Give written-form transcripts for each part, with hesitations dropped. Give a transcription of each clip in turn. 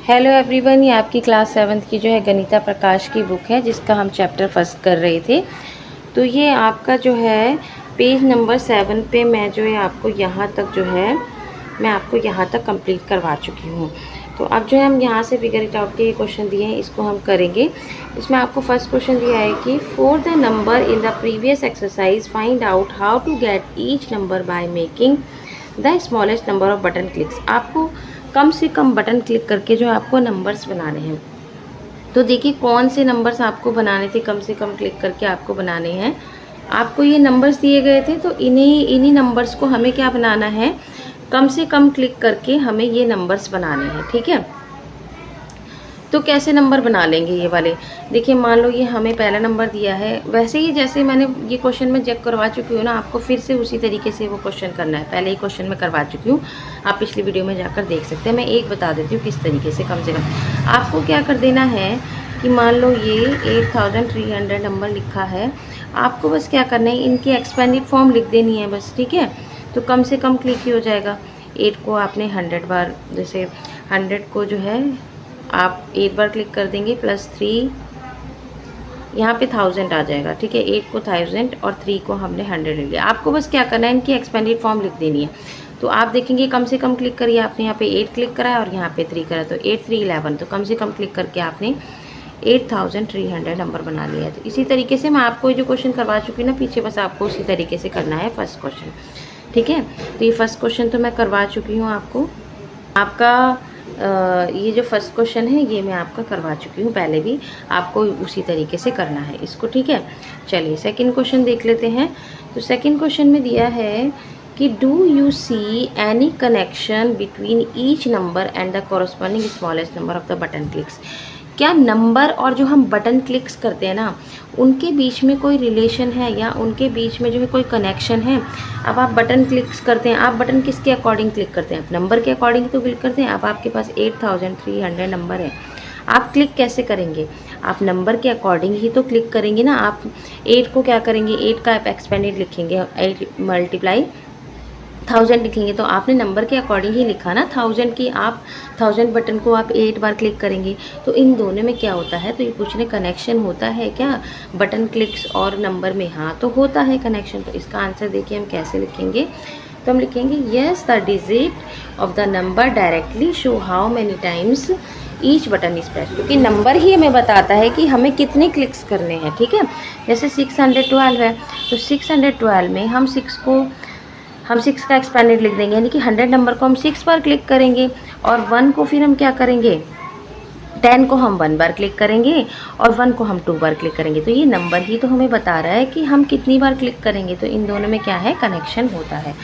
Hello everyone, ये आपकी class 7th की जो है गणिता प्रकाश की बुक है जिसका हम चैप्टर फर्स्ट कर रहे थे। तो ये आपका जो है पेज नंबर 7 पे मैं जो है आपको यहाँ तक जो है मैं आपको यहाँ तक कंप्लीट करवा चुकी हूँ। तो अब जो है हम यहाँ से फिगर इट आउट के ये क्वेश्चन दिए हैं, इसको हम करेंगे। इसमें आपको फर्स्ट क्वेश्चन दिया है कि for the number in the previous exercise find out how to get each number by making the smallest number of button clicks. आपको कम से कम बटन क्लिक करके जो आपको नंबर्स बनाने हैं। तो देखिए कौन से नंबर्स आपको बनाने थे, कम से कम क्लिक करके आपको बनाने हैं। आपको ये नंबर्स दिए गए थे, तो इन्हीं नंबर्स को हमें क्या बनाना है, कम से कम क्लिक करके हमें ये नंबर्स बनाने हैं। ठीक है, तो कैसे नंबर बना लेंगे ये वाले। देखिए मान लो ये हमें पहला नंबर दिया है, वैसे ही जैसे मैंने ये क्वेश्चन में चेक करवा चुकी हूँ ना, आपको फिर से उसी तरीके से वो क्वेश्चन करना है। पहले ही क्वेश्चन में करवा चुकी हूँ, आप पिछली वीडियो में जाकर देख सकते हैं। मैं एक बता देती हूँ किस तरीके से। कम से कम आपको क्या कर देना है कि मान लो ये 8300 नंबर लिखा है, आपको बस क्या करना है, इनकी एक्सपेंडेड फॉर्म लिख देनी है बस। ठीक है, तो कम से कम क्लिक ही हो जाएगा। 8 को आपने 100 बार, जैसे 100 को जो है आप 8 बार क्लिक कर देंगे, +3 यहाँ पे 1000 आ जाएगा। ठीक है, 8 को 1000 और 3 को हमने 100 ले लिया। आपको बस क्या करना है, इनकी एक्सपेंडेड फॉर्म लिख देनी है। तो आप देखेंगे कम से कम क्लिक करिए, आपने यहाँ पे 8 क्लिक करा है और यहाँ पे 3 करा, तो 8 3 11, तो कम से कम क्लिक करके आपने 8300 नंबर बना लिया है। तो इसी तरीके से मैं आपको जो क्वेश्चन करवा चुकी हूँ ना पीछे, बस आपको उसी तरीके से करना है फर्स्ट क्वेश्चन। ठीक है, तो ये फर्स्ट क्वेश्चन तो मैं करवा चुकी हूँ आपको। आपका ये जो फर्स्ट क्वेश्चन है ये मैं आपका करवा चुकी हूँ पहले भी, आपको उसी तरीके से करना है इसको। ठीक है, चलिए सेकंड क्वेश्चन देख लेते हैं। तो सेकंड क्वेश्चन में दिया है कि do you see any connection between each number and the corresponding smallest number of the button clicks. क्या नंबर और जो हम बटन क्लिक्स करते हैं ना, उनके बीच में कोई रिलेशन है या उनके बीच में जो है कोई कनेक्शन है। अब आप बटन क्लिक्स करते हैं, आप बटन किसके अकॉर्डिंग क्लिक करते हैं, आप नंबर के अकॉर्डिंग तो क्लिक करते हैं। अब आपके पास 8300 नंबर है, आप क्लिक कैसे करेंगे, आप नंबर के अकॉर्डिंग ही तो क्लिक करेंगे ना। आप 8 को क्या करेंगे, 8 का आप एक्सपेंडेड लिखेंगे, 8 मल्टीप्लाई 1000 लिखेंगे, तो आपने नंबर के अकॉर्डिंग ही लिखा ना। 1000 की आप 1000 बटन को आप 8 बार क्लिक करेंगे, तो इन दोनों में क्या होता है, तो ये पूछ रहे कनेक्शन होता है क्या बटन क्लिक्स और नंबर में। हाँ, तो होता है कनेक्शन। तो इसका आंसर देखिए हम कैसे लिखेंगे, तो हम लिखेंगे yes the digit of the number directly show how many times each button is press, क्योंकि नंबर ही हमें बताता है कि हमें कितने क्लिक्स करने हैं। ठीक है, जैसे 612 है, तो 612 में हम 6 का एक्सपेंडेड लिख देंगे, यानी कि 100 नंबर को हम 6 बार क्लिक करेंगे, और 1 को फिर हम क्या करेंगे, 10 को हम 1 बार क्लिक करेंगे, और 1 को हम 2 बार क्लिक करेंगे। तो ये नंबर ही तो हमें बता रहा है कि हम कितनी बार क्लिक करेंगे, तो इन दोनों में क्या है, कनेक्शन होता है।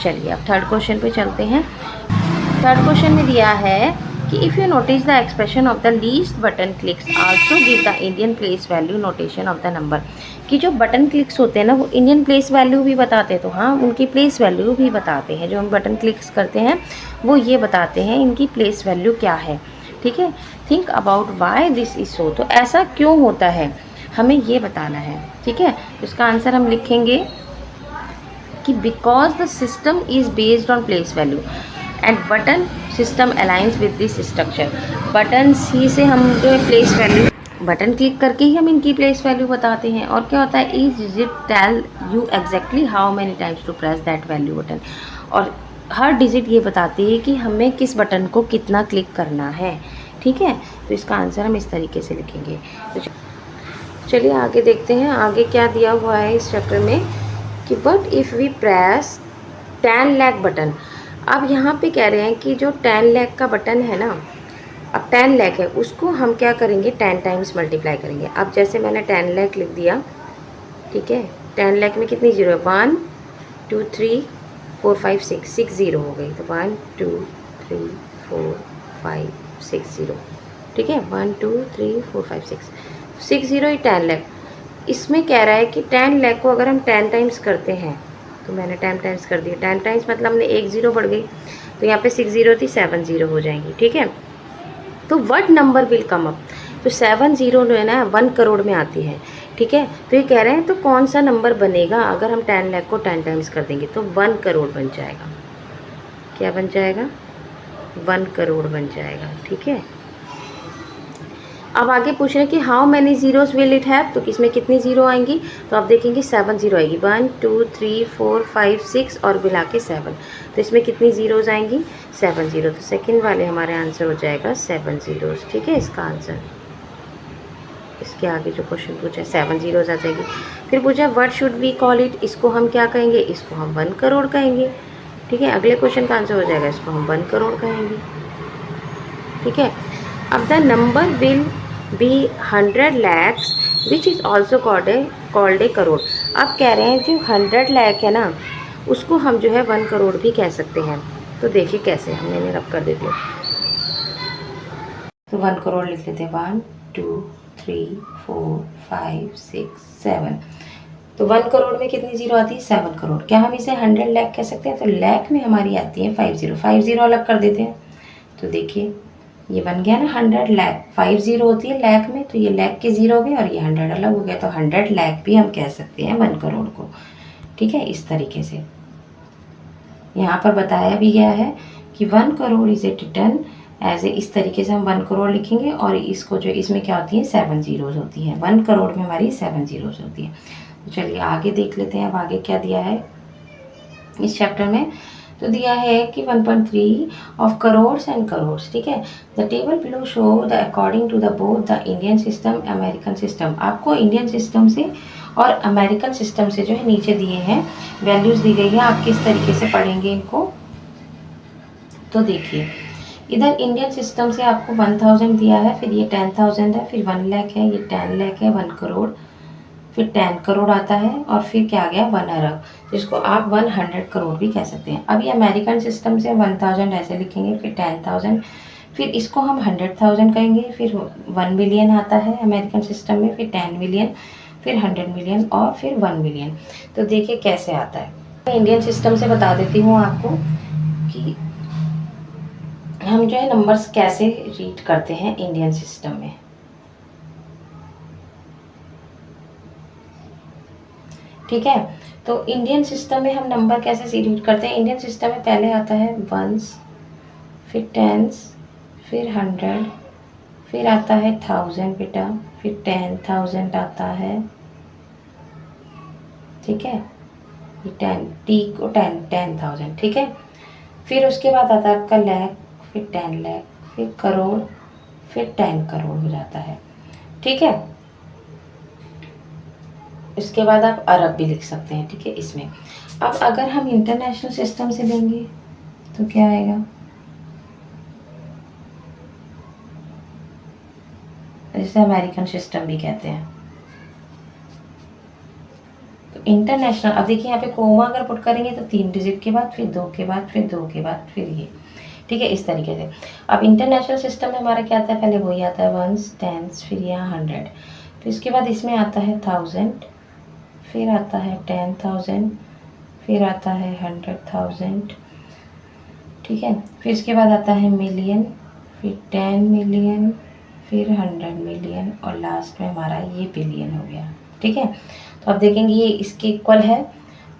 चलिए अब थर्ड क्वेश्चन पे चलते हैं। थर्ड क्वेश्चन में दिया है कि if you notice the expression of the least button clicks also give the Indian place value notation of the number. कि जो बटन क्लिक्स होते हैं ना, वो इंडियन प्लेस वैल्यू भी बताते हैं। तो हाँ, उनकी प्लेस वैल्यू भी बताते हैं। जो हम बटन क्लिक्स करते हैं वो ये बताते हैं इनकी प्लेस वैल्यू क्या है। ठीक है, think about why this is so, तो ऐसा क्यों होता है हमें ये बताना है। ठीक है, इसका आंसर हम लिखेंगे कि because the system is based on place value and button system aligns with this structure. Button ही से हम जो है प्लेस वैल्यू, बटन क्लिक करके ही हम इनकी प्लेस वैल्यू बताते हैं। और क्या होता है, each digit tell you exactly how many times to press that value button, और हर डिजिट ये बताती है कि हमें किस बटन को कितना क्लिक करना है। ठीक है, तो इसका आंसर हम इस तरीके से लिखेंगे। तो चलिए आगे देखते हैं, आगे क्या दिया हुआ है इस चैप्टर में कि what if we press 10 lakh button. अब यहाँ पे कह रहे हैं कि जो 10 लाख का बटन है ना, अब 10 लाख है, उसको हम क्या करेंगे, 10 टाइम्स मल्टीप्लाई करेंगे। अब जैसे मैंने 10 लाख लिख दिया, ठीक है, 10 लाख में कितनी जीरो है, 1 2 3 4 5 6 जीरो हो गई, तो 1 2 3 4 5 6 जीरो। ठीक है, 1 2 3 4 5 6 जीरो ही 10 लाख। इसमें कह रहा है कि 10 लाख को अगर हम 10 टाइम्स करते हैं, तो मैंने 10 टाइम्स कर दिया। 10 टाइम्स मतलब हमने 1 जीरो बढ़ गई, तो यहाँ पे 6 जीरो थी, 7 जीरो हो जाएंगी। ठीक है, तो what number will come up, तो 7 जीरो जो है ना 1 करोड़ में आती है। ठीक है, तो ये कह रहे हैं तो कौन सा नंबर बनेगा अगर हम 10 लाख को 10 टाइम्स कर देंगे, तो 1 करोड़ बन जाएगा। क्या बन जाएगा, 1 करोड़ बन जाएगा। ठीक है, अब आगे पूछ रहे हैं कि how many zeros will it have, तो इसमें कितनी ज़ीरो आएंगी, तो आप देखेंगे 7 ज़ीरो आएगी, 1 2 3 4 5 6 और मिला के 7, तो इसमें कितनी ज़ीरोज़ आएंगी, 7 ज़ीरो, तो सेकंड वाले हमारे आंसर हो जाएगा 7 ज़ीरोज़। ठीक है, इसका आंसर इसके आगे जो क्वेश्चन पूछा है 7 ज़ीरोज़ आ जाएगी। फिर पूछा what should we call it, इसको हम क्या कहेंगे, इसको हम 1 करोड़ कहेंगे। ठीक है, अगले क्वेश्चन का आंसर हो जाएगा इसको हम 1 करोड़ कहेंगे। ठीक है, अब the number will be 100 lakhs which is also called a crore. अब कह रहे हैं जो 100 लाख है ना, उसको हम जो है 1 करोड़ भी कह सकते हैं। तो देखिए कैसे, हमने रब कर देते हैं, तो 1 करोड़ लिख लेते हैं, 1 2 3 4 5 6 7। तो 1 करोड़ में कितनी ज़ीरो आती है, 7 करोड़। क्या हम इसे 100 लाख कह सकते हैं, तो लाख में हमारी आती है 5 ज़ीरो, 5 ज़ीरो अलग कर देते हैं, तो देखिए ये बन गया ना 100 लाख, 5 ज़ीरो होती है लाख में, तो ये लाख के ज़ीरो हो गए और ये 100 अलग हो गया, तो 100 लाख भी हम कह सकते हैं 1 करोड़ को। ठीक है, इस तरीके से यहाँ पर बताया भी गया है कि 1 crore is a return as a, इस तरीके से हम 1 करोड़ लिखेंगे और इसको जो इसमें क्या होती है 7 ज़ीरोज़ होती हैं, 1 करोड़ में हमारी 7 ज़ीरोज़ होती है। तो चलिए आगे देख लेते हैं, अब आगे क्या दिया है इस चैप्टर में। तो दिया है कि 1.3 ऑफ करोड्स एंड करोड्स। ठीक है, the table below show the according to the both the Indian system American system. आपको इंडियन सिस्टम से और अमेरिकन सिस्टम से जो है नीचे दिए हैं वैल्यूज़ दी गई है, आप किस तरीके से पढ़ेंगे इनको। तो देखिए इधर इंडियन सिस्टम से आपको 1000 दिया है, फिर ये 10,000 है, फिर 1 लाख है, ये 10 लाख है, 1 करोड़, फिर 10 करोड़ आता है और फिर क्या आ गया 1 अरब, जिसको आप 100 करोड़ भी कह सकते हैं। अब ये अमेरिकन सिस्टम से 1000 ऐसे लिखेंगे, फिर 10,000, फिर इसको हम 100,000 कहेंगे, फिर 1 मिलियन आता है अमेरिकन सिस्टम में, फिर 10 मिलियन, फिर 100 मिलियन और फिर 1 मिलियन। तो देखिए कैसे आता है, मैं इंडियन सिस्टम से बता देती हूँ आपको कि हम जो है नंबर्स कैसे रीड करते हैं इंडियन सिस्टम में। ठीक है, तो इंडियन सिस्टम में हम नंबर कैसे रीड करते हैं, इंडियन सिस्टम में पहले आता है वंस, फिर टेंस, फिर 100, फिर आता है 1000 बेटा, फिर 10,000 आता है। ठीक है, ये 10 टी को 10,000। ठीक है, फिर उसके बाद आता है आपका लाख, फिर 10 लाख, फिर करोड़, फिर 10 करोड़ हो जाता है। ठीक है, इसके बाद आप अरब भी लिख सकते हैं। ठीक है, इसमें अब अगर हम इंटरनेशनल सिस्टम से लेंगे तो क्या आएगा, जैसे अमेरिकन सिस्टम भी कहते हैं। तो इंटरनेशनल, अब देखिए यहाँ पे कोमा अगर पुट करेंगे तो 3 डिजिट के बाद, फिर 2 के बाद, फिर 2 के बाद, फिर ये। ठीक है, इस तरीके से। अब इंटरनेशनल सिस्टम में हमारा क्या आता है, पहले वही आता है वंस, टेंस, फिर यहाँ 100, तो इसके बाद इसमें आता है 1000, फिर आता है 10,000, फिर आता है 100,000। ठीक है, फिर इसके बाद आता है मिलियन, फिर 10 मिलियन, फिर 100 मिलियन और लास्ट में हमारा ये बिलियन हो गया। ठीक है, तो आप देखेंगे ये इसके इक्वल है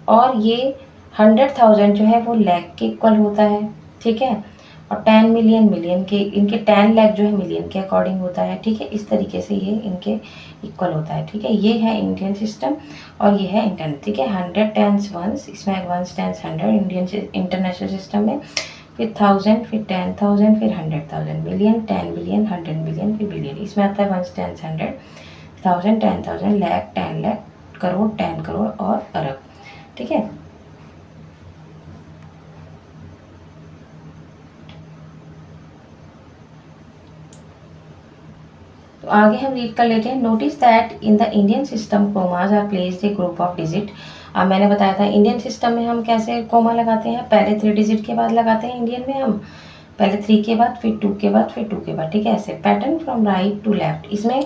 और ये 100,000 जो है वो लाख के इक्वल होता है। ठीक है, और 10 मिलियन मिलियन के, इनके 10 लाख जो है मिलियन के अकॉर्डिंग होता है। ठीक है, इस तरीके से ये इनके इक्वल होता है। ठीक है, ये है इंडियन सिस्टम और ये है इंटरनेट। ठीक है, 100 टेंस वंस, इसमें ones tens 100 Indian international system में, फिर 1000, फिर 10,000, फिर 100,000, मिलियन, 10 मिलियन, 100 मिलियन, फिर बिलियन। इसमें आता है वंस टेंस 100, 1000, 10,000, लाख, 10 लाख, करोड़, 10 करोड़ और अरब। ठीक है, तो आगे हम रीड कर लेते हैं। Notice that in the Indian system commas are placed a group of digit. मैंने बताया था इंडियन सिस्टम में हम कैसे कोमा लगाते हैं, पहले 3 डिजिट के बाद लगाते हैं इंडियन में हम, पहले 3 के बाद, फिर 2 के बाद, फिर 2 के बाद। ठीक है, ऐसे pattern from right to left. इसमें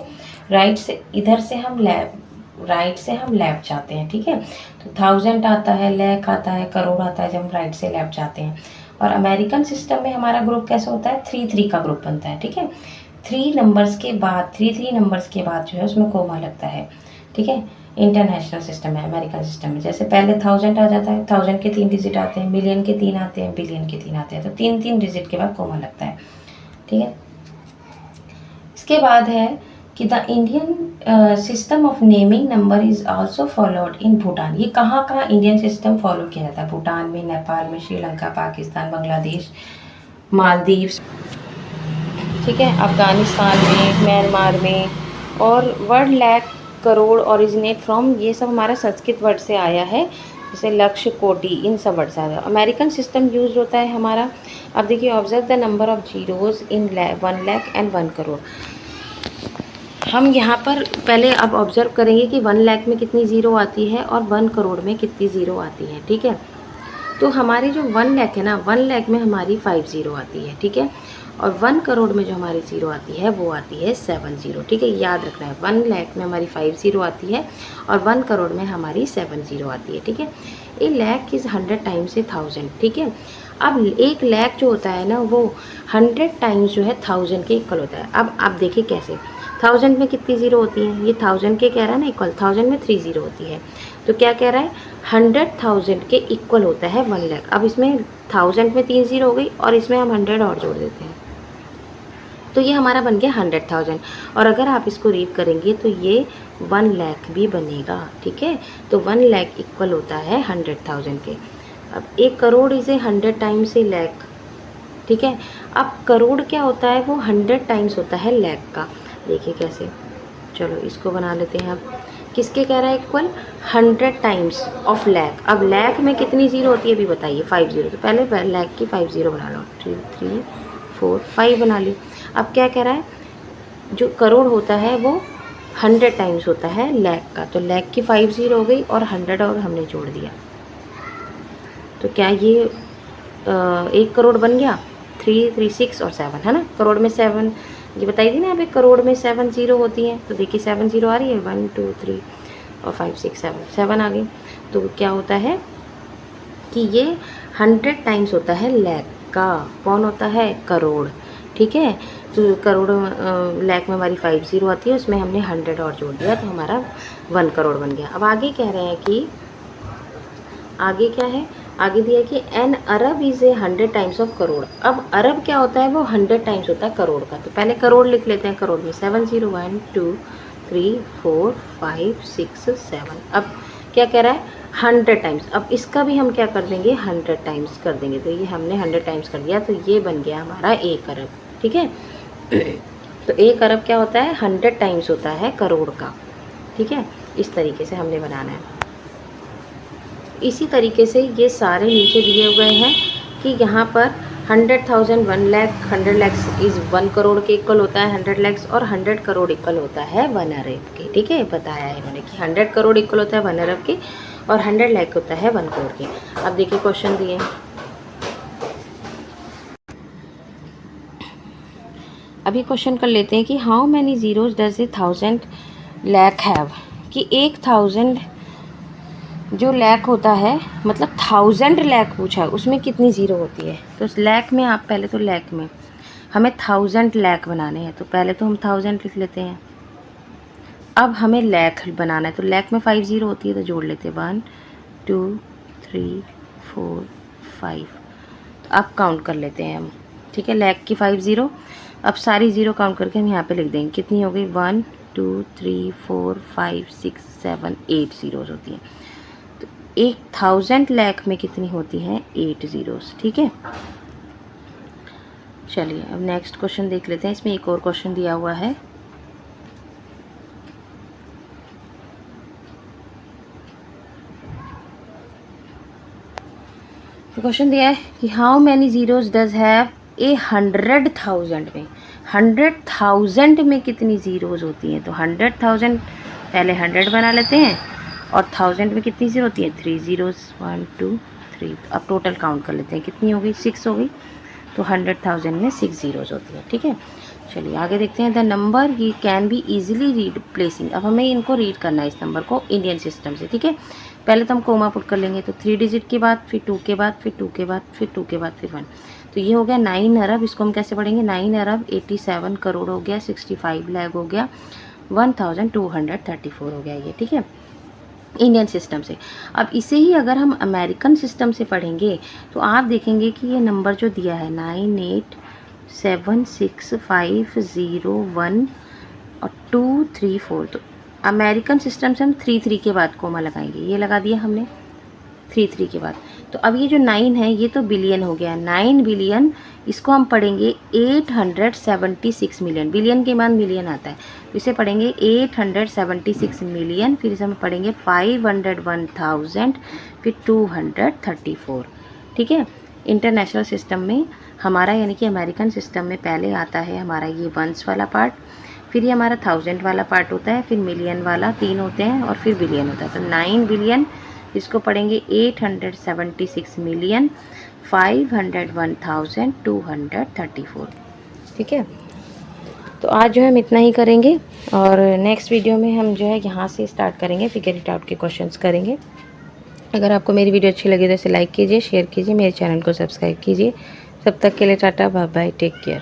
राइट से, इधर से हम लेफ्ट, राइट से हम लेफ्ट जाते हैं। ठीक है, तो 1000 आता है, लाख आता है, करोड़ आता है जब हम राइट से लेफ्ट जाते हैं। और अमेरिकन सिस्टम में हमारा ग्रुप कैसे होता है, 3-3 का ग्रुप बनता है। ठीक है, 3 नंबर्स के बाद, 3-3 नंबर्स के बाद जो है उसमें कोमा लगता है। ठीक है, इंटरनेशनल सिस्टम है, अमेरिकन सिस्टम में जैसे पहले 1000 आ जाता है, 1000 के 3 डिजिट आते हैं, मिलियन के 3 आते हैं, बिलियन के 3 आते हैं, तो 3-3 डिजिट के बाद कोमा लगता है। ठीक है, इसके बाद है कि the Indian system of naming number is also followed in Bhutan. ये कहाँ कहाँ इंडियन सिस्टम फॉलो किया जाता है? भूटान में, नेपाल में, श्रीलंका, पाकिस्तान, बांग्लादेश, मालदीव्स, ठीक है, अफगानिस्तान में, म्यांमार में। और word lakh, crore, originate from, ये सब हमारा संस्कृत वर्ड से आया है, जैसे लक्ष्य, कोटि, इन सब वर्ड से आया। अमेरिकन सिस्टम यूज होता है हमारा। अब देखिए, observe the number of zeros in 1 lakh and 1 crore. हम यहाँ पर पहले अब ऑब्जर्व करेंगे कि 1 लाख में कितनी ज़ीरो आती है और 1 करोड़ में कितनी ज़ीरो आती है, ठीक है। तो हमारी जो 1 लाख है ना, 1 लाख में हमारी 5 ज़ीरो आती है, ठीक है। और 1 करोड़ में जो हमारी ज़ीरो आती है वो आती है 7 ज़ीरो, ठीक है। याद रखना है, 1 लाख में हमारी 5 ज़ीरो आती है और 1 करोड़ में हमारी 7 ज़ीरो आती है, ठीक है। ए लाख इज़ 100 टाइम्स ए 1000, ठीक है। अब 1 लाख जो होता है ना, वो 100 टाइम्स जो है 1000 के इक्वल होता है। अब आप देखिए कैसे, 1000 में कितनी ज़ीरो होती है, ये 1000 के कह रहा है ना इक्वल, 1000 में 3 ज़ीरो होती है। तो क्या कह रहा है, 100,000 के इक्वल होता है 1 लाख। अब इसमें 1000 में 3 ज़ीरो हो गई और इसमें हम 100 और जोड़ देते हैं, तो ये हमारा बन गया 100,000। और अगर आप इसको रीड करेंगे तो ये 1 लाख भी बनेगा, ठीक है। तो 1 लाख इक्वल होता है 100,000 के। अब 1 करोड़ इसे 100 टाइम्स ए लाख, ठीक है। अब करोड़ क्या होता है, वो 100 टाइम्स होता है लाख का। देखिए कैसे, चलो इसको बना लेते हैं। अब किसके कह रहा है इक्वल, 100 टाइम्स ऑफ लाख। अब लाख में कितनी ज़ीरो होती है अभी बताइए, 5 ज़ीरो। तो पहले लाख की 5 ज़ीरो बना लो, 3 3 4 5 बना ली। अब क्या कह रहा है, जो करोड़ होता है वो 100 टाइम्स होता है लाख का। तो लाख की 5 ज़ीरो हो गई और 100 और हमने जोड़ दिया, तो क्या ये 1 करोड़ बन गया। 3 3 6 और 7 है ना, करोड़ में 7, ये बताई थी ना अभी, करोड़ में 7 ज़ीरो होती हैं। तो देखिए 7 ज़ीरो आ रही है, 1 2 3 और 5 6 7 आ गई। तो क्या होता है कि ये 100 टाइम्स होता है लाख का। कौन होता है, करोड़, ठीक है। तो करोड़ लाख में हमारी 5 ज़ीरो आती है, उसमें हमने 100 और जोड़ दिया, तो हमारा 1 करोड़ बन गया। अब आगे कह रहे हैं कि आगे क्या है, आगे दिया कि an Arab is a 100 times of crore. अब अरब क्या होता है, वो 100 टाइम्स होता है करोड़ का। तो पहले करोड़ लिख लेते हैं, करोड़ में 7 ज़ीरो, 1 2 3 4 5 6 7। अब क्या कह रहा है, 100 टाइम्स। अब इसका भी हम क्या कर देंगे, 100 टाइम्स कर देंगे। तो ये हमने 100 टाइम्स कर दिया, तो ये बन गया हमारा 1 अरब, ठीक है। तो 1 अरब क्या होता है, 100 टाइम्स होता है करोड़ का, ठीक है। इस तरीके से हमने बनाना है। इसी तरीके से ये सारे नीचे दिए हुए हैं कि यहाँ पर 100,000 1 लाख, 100 लाख इज़ 1 करोड़ के इक्वल होता है 100 लाख, और 100 करोड़ इक्वल होता है 1 अरब के, ठीक है। बताया है इन्होंने कि 100 करोड़ इक्वल होता है 1 अरब के और 100 लाख होता है 1 करोड़ के। अब देखिए क्वेश्चन दिए, अभी क्वेश्चन कर लेते हैं कि how many zeros does a 1000 lakh have, कि 1000 जो लाख होता है, मतलब 1000 लाख पूछा है, उसमें कितनी ज़ीरो होती है। तो लाख में आप पहले तो लाख में हमें 1000 लाख बनाने हैं, तो पहले तो हम 1000 लिख लेते हैं। अब हमें लाख बनाना है, तो लाख में 5 ज़ीरो होती है, तो जोड़ लेते हैं 1 2 3 4 5। तो अब काउंट कर लेते हैं हम, ठीक है। लाख की 5 ज़ीरो, अब सारी ज़ीरो काउंट करके हम यहाँ पे लिख देंगे, कितनी हो गई, 1 2 3 4 5 6 7 8 ज़ीरोज़ होती हैं। 1000 लाख में कितनी होती हैं, 8 ज़ीरोज़, ठीक है। चलिए अब नेक्स्ट क्वेश्चन देख लेते हैं। इसमें एक और क्वेश्चन दिया हुआ है, तो क्वेश्चन दिया है कि how many zeros does have a 100,000 में, 100,000 में कितनी ज़ीरोज़ होती हैं। तो 100,000 पहले 100 बना लेते हैं, और 1000 में कितनी ज़ीरो होती है, 3 ज़ीरोज़, 1 2 3। अब टोटल काउंट कर लेते हैं, कितनी हो गई, 6 हो गई। तो 100,000 में 6 ज़ीरोज़ होती है, ठीक है। चलिए आगे देखते हैं। द नंबर ये can be easily read placing. अब हमें इनको रीड करना है, इस नंबर को इंडियन सिस्टम से, ठीक है। पहले तो हम कोमा पुट कर लेंगे, तो 3 डिजिट के बाद, फिर 2 के बाद, फिर 2 के बाद, फिर 2 के बाद, फिर 1। तो ये हो गया 9 अरब। इसको हम कैसे पढ़ेंगे, 9 अरब 87 करोड़ हो गया, 65 लाख हो गया, 1234 हो गया ये, ठीक है, इंडियन सिस्टम से। अब इसे ही अगर हम अमेरिकन सिस्टम से पढ़ेंगे तो आप देखेंगे कि ये नंबर जो दिया है 76501 और 234। तो अमेरिकन सिस्टम से हम 3 के बाद कोमा लगाएंगे। ये लगा दिया हमने 3 के बाद। तो अब ये जो 9 है ये तो बिलियन हो गया, 9 बिलियन, इसको हम पढ़ेंगे 876 मिलियन। बिलियन के बाद मिलियन आता है, तो इसे पढ़ेंगे 876 मिलियन, फिर इसे हम पढ़ेंगे 501,000, फिर 234। ठीक है। इंटरनेशनल सिस्टम में हमारा यानी कि अमेरिकन सिस्टम में पहले आता है हमारा ये वंस वाला पार्ट, फिर ये हमारा 1000 वाला पार्ट होता है, फिर मिलियन वाला 3 होते हैं, और फिर बिलियन होता है। तो 9 बिलियन, इसको पढ़ेंगे 876 मिलियन 501,234। ठीक है। तो आज जो है हम इतना ही करेंगे, और नेक्स्ट वीडियो में हम जो है यहाँ से स्टार्ट करेंगे, फिगर इट आउट के क्वेश्चंस करेंगे। अगर आपको मेरी वीडियो अच्छी लगी तो इसे लाइक कीजिए, शेयर कीजिए, मेरे चैनल को सब्सक्राइब कीजिए। तब तक के लिए tata, bye bye, take care.